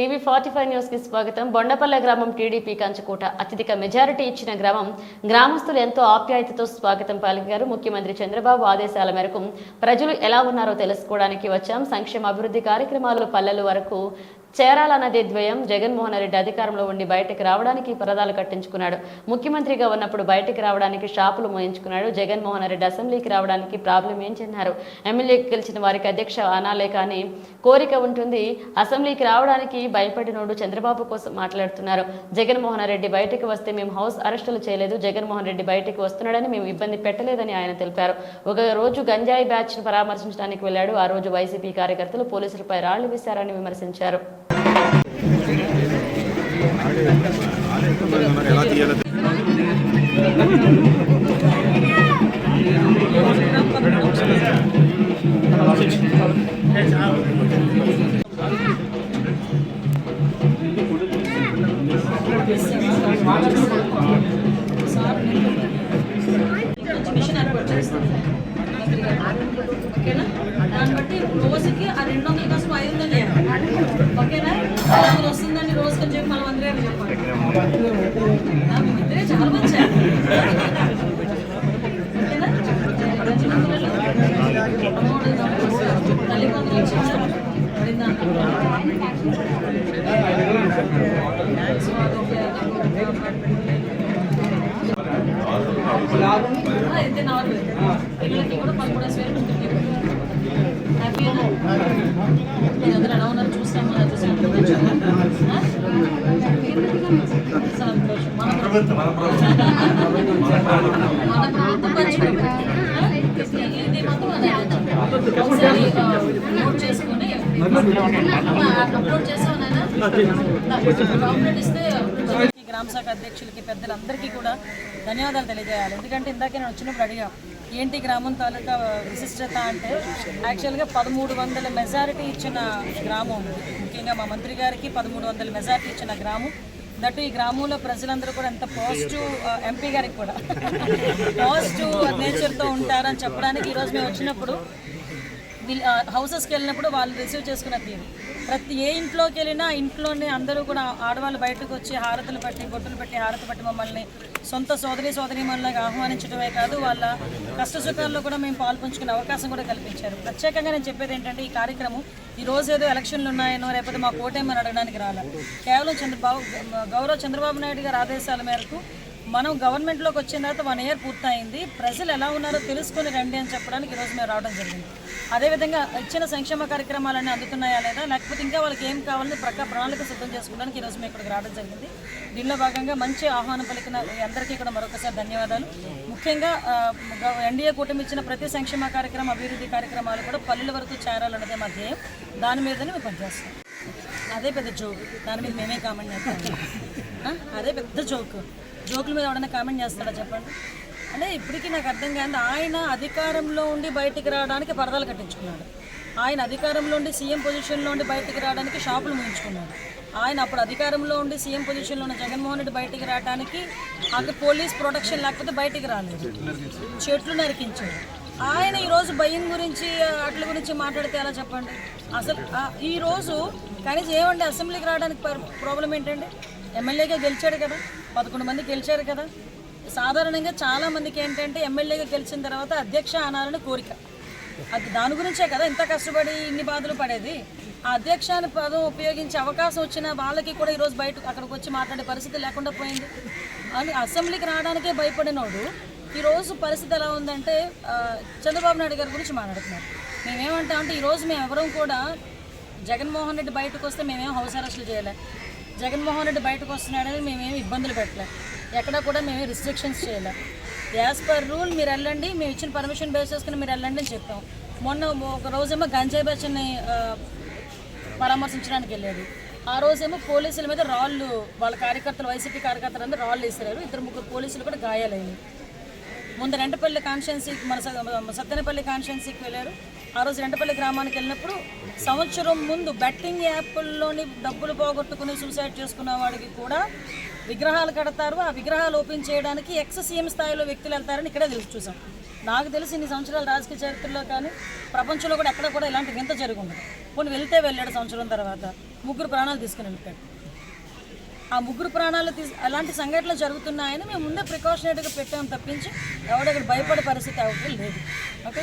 టీవీ45 news కి స్వాగతం. బొండపల్లె గ్రామం టీడీపీ కంచుకోట అత్యధిక మెజారిటీ ఇచ్చిన గ్రామం. గ్రామస్తులు ఎంతో ఆప్యాయతతో స్వాగతం పలికారు. ముఖ్యమంత్రి చంద్రబాబు ఆదేశాల మేరకు ప్రజలు ఎలా ఉన్నారో తెలుసుకోవడానికి వచ్చాం. సంక్షేమ అభివృద్ధి కార్యక్రమాలు పల్లెల వరకు చేరాలన్నదే ద్వయం. జగన్మోహన్ రెడ్డి అధికారంలో ఉండి బయటకు రావడానికి పరదాలు కట్టించుకున్నాడు. ముఖ్యమంత్రిగా ఉన్నప్పుడు బయటకు రావడానికి షాపులు మోయించుకున్నాడు. జగన్మోహన్ రెడ్డి అసెంబ్లీకి రావడానికి ప్రాబ్లం ఏంటన్నారు. ఎమ్మెల్యేకి గెలిచిన వారికి అధ్యక్ష అనాలే కానీ కోరిక ఉంటుంది. అసెంబ్లీకి రావడానికి భయపడినోడు చంద్రబాబు కోసం మాట్లాడుతున్నారు. జగన్మోహన్ రెడ్డి బయటకు వస్తే మేము హౌస్ అరెస్టులు చేయలేదు. జగన్మోహన్ రెడ్డి బయటకు వస్తున్నాడని మేము ఇబ్బంది పెట్టలేదని ఆయన తెలిపారు. ఒక రోజు గంజాయి బ్యాచ్ ను పరామర్శించడానికి వెళ్లాడు. ఆ రోజు వైసీపీ కార్యకర్తలు పోలీసులపై రాళ్లు వేశారని విమర్శించారు. ఓకేనా? దాన్ని బట్టి రోజుకి ఆ 200 కోసం 500 ఓకేనా? వస్తుందని రోజుకొని చెప్పి మనం అందరూ చెప్పాలి. ఇద్దరే చాలా మంచి ఓకేనా? తల్లి కొందరు వచ్చారు అయితే 4 పిల్లలకి కూడా 13,000 హ్యాపీనా? నేను అందరూ ఎలా ఉన్నారు చూస్తాము. సంతోషం. మన ప్రభుత్వం పంచుకుంటాం. ఇది మొత్తం ఒకసారి నోట్ చేసుకుని అప్లోడ్ చేసామనైనా కాంప్లైంట్ ఇస్తే గ్రామ శాఖ అధ్యక్షులకి పెద్దలందరికీ కూడా ధన్యవాదాలు తెలియజేయాలి. ఎందుకంటే ఇందాక నేను వచ్చినప్పుడు అడిగా ఏంటి గ్రామం తాలూకా విశిష్టత అంటే యాక్చువల్గా 1300 మెజారిటీ ఇచ్చిన గ్రామం. ముఖ్యంగా మా మంత్రి గారికి 1300 మెజారిటీ ఇచ్చిన గ్రామం. దట్టు ఈ గ్రామంలో ప్రజలందరూ కూడా ఎంత పాజిటివ్, ఎంపీ గారికి కూడా పాజిటివ్ నేచర్తో ఉంటారని చెప్పడానికి ఈరోజు మేము వచ్చినప్పుడు హౌసెస్కి వెళ్ళినప్పుడు వాళ్ళు రిసీవ్ చేసుకున్న తీరు. ప్రతి ఏ ఇంట్లోకి వెళ్ళినా ఇంట్లోనే అందరూ కూడా ఆడవాళ్ళు బయటకు వచ్చి హారతులు పట్టి బొట్టులు పెట్టి హారతి పట్టి మమ్మల్ని సొంత సోదరీమణులకు ఆహ్వానించడమే కాదు, వాళ్ళ కష్ట సుఖాల్లో కూడా మేము పాల్పంచుకునే అవకాశం కూడా కల్పించారు. ప్రత్యేకంగా నేను చెప్పేది ఏంటంటే ఈ కార్యక్రమం ఈరోజు ఏదో ఎలక్షన్లు ఉన్నాయనో లేకపోతే మా కోటేమని అడగడానికి రాలే. కేవలం గౌరవ చంద్రబాబు నాయుడు గారి ఆదేశాల మేరకు మనం గవర్నమెంట్లోకి వచ్చిన తర్వాత 1 ఇయర్ పూర్తయింది. ప్రజలు ఎలా ఉన్నారో తెలుసుకుని రండి అని చెప్పడానికి ఈరోజు మేము రావడం జరిగింది. అదేవిధంగా ఇచ్చిన సంక్షేమ కార్యక్రమాలన్నీ అందుతున్నాయా లేదా, లేకపోతే ఇంకా వాళ్ళకి ఏం కావాలని ప్రణాళిక సిద్ధం చేసుకోవడానికి ఈరోజు మేము ఇక్కడికి రావడం జరిగింది. దీనిలో భాగంగా మంచి ఆహ్వానం పలికిన అందరికీ కూడా మరొకసారి ధన్యవాదాలు. ముఖ్యంగా ఎన్డీఏ కూటమి ఇచ్చిన ప్రతి సంక్షేమ కార్యక్రమం, అభివృద్ధి కార్యక్రమాలు కూడా పల్లెల వరకు చేరాలన్నదే మా ధ్యేయం. దాని మీదనే మేము పనిచేస్తాం. అదే పెద్ద జోక్. దాని మీద మేమే కామెంట్ చేస్తాం. అదే పెద్ద జోకుల మీద ఎవడన్నా కామెంట్ చేస్తాడా చెప్పండి? అంటే ఇప్పటికీ నాకు అర్థం కాదు. ఆయన అధికారంలో ఉండి బయటికి రావడానికి పరదాలు కట్టించుకున్నాడు. ఆయన అధికారంలో ఉండి సీఎం పొజిషన్లో ఉండి బయటికి రావడానికి షాపులు ముగించుకున్నాడు. ఆయన అప్పుడు అధికారంలో ఉండి సీఎం పొజిషన్లో ఉన్న జగన్మోహన్ రెడ్డి బయటికి రావడానికి అక్కడ పోలీస్ ప్రొటెక్షన్ లేకపోతే బయటికి రాలేదు, చెట్లు నరికించాడు. ఆయన ఈరోజు భయం గురించి అట్ల గురించి మాట్లాడితే ఎలా చెప్పండి? అసలు ఈరోజు కనీసం ఏమంటే అసెంబ్లీకి రావడానికి ప్రాబ్లం ఏంటండి? ఎమ్మెల్యేగా గెలిచాడు కదా, 11 మంది గెలిచారు కదా. సాధారణంగా చాలామందికి ఏంటంటే ఎమ్మెల్యేగా గెలిచిన తర్వాత అధ్యక్ష అనాలని కోరిక. అది దాని గురించే కదా ఇంత కష్టపడి ఇన్ని బాధలు పడేది. ఆ అధ్యక్ష అనే పదం ఉపయోగించే అవకాశం వచ్చిన వాళ్ళకి కూడా ఈరోజు బయటకు అక్కడికి వచ్చి మాట్లాడే పరిస్థితి లేకుండా పోయింది. అని అసెంబ్లీకి రావడానికే భయపడినోడు ఈరోజు పరిస్థితి ఎలా ఉందంటే చంద్రబాబు నాయుడు గారి గురించి మాట్లాడుతున్నారు. మేమేమంటామంటే ఈరోజు మేము ఎవరం కూడా జగన్మోహన్ రెడ్డి బయటకు వస్తే మేమేం హౌస్ అరెస్టులు చేయలే. జగన్మోహన్ రెడ్డి బయటకు వస్తున్నాడని మేమేమి ఇబ్బందులు పెట్టలే. ఎక్కడ కూడా మేమే రిస్ట్రిక్షన్స్ చేయలే. యాజ్ పర్ రూల్ మీరు వెళ్ళండి, మేము ఇచ్చిన పర్మిషన్ బేస్ చేసుకుని మీరు వెళ్ళండి అని చెప్పాం. మొన్న ఒక రోజేమో గంజాయి బ్యాచ్ని పరామర్శించడానికి వెళ్ళాడు. ఆ రోజేమో పోలీసుల మీద రాళ్ళు, వాళ్ళ కార్యకర్తలు వైసీపీ కార్యకర్తలు అందరూ రాళ్ళు వేసారు. 2-3 పోలీసులు కూడా గాయాలైంది. ముందు రెంటపల్లి కాన్స్టిట్యున్సీకి మన సత్తెనపల్లి కాన్స్టిట్యున్సీకి వెళ్ళారు. ఆ రోజు రెంటపల్లి గ్రామానికి వెళ్ళినప్పుడు సంవత్సరం ముందు బెట్టింగ్ యాప్ల్లోని డబ్బులు పోగొట్టుకుని సూసైడ్ చేసుకున్న వాడికి కూడా విగ్రహాలు కడతారు. ఆ విగ్రహాలు ఓపెన్ చేయడానికి ఎక్స్ సీఎం స్థాయిలో వ్యక్తులు వెళ్తారని ఇక్కడే చూసాం. నాకు తెలిసి ఇన్ని సంవత్సరాల రాజకీయ చరిత్రలో కానీ ప్రపంచంలో కూడా ఎక్కడ కూడా ఇలాంటి వింత జరిగి ఉండదు. కొన్ని వెళ్తే వెళ్ళాడు సంవత్సరం తర్వాత 3 ప్రాణాలు తీసుకుని వెళ్ళిపోయాడు. ఆ 3 ప్రాణాలు అలాంటి సంఘటనలు జరుగుతున్నాయని మేము ముందే ప్రికాషనరీగా పెట్టాము తప్పించి ఎవడక్కడ భయపడే పరిస్థితి అవసరం లేదు. ఓకే.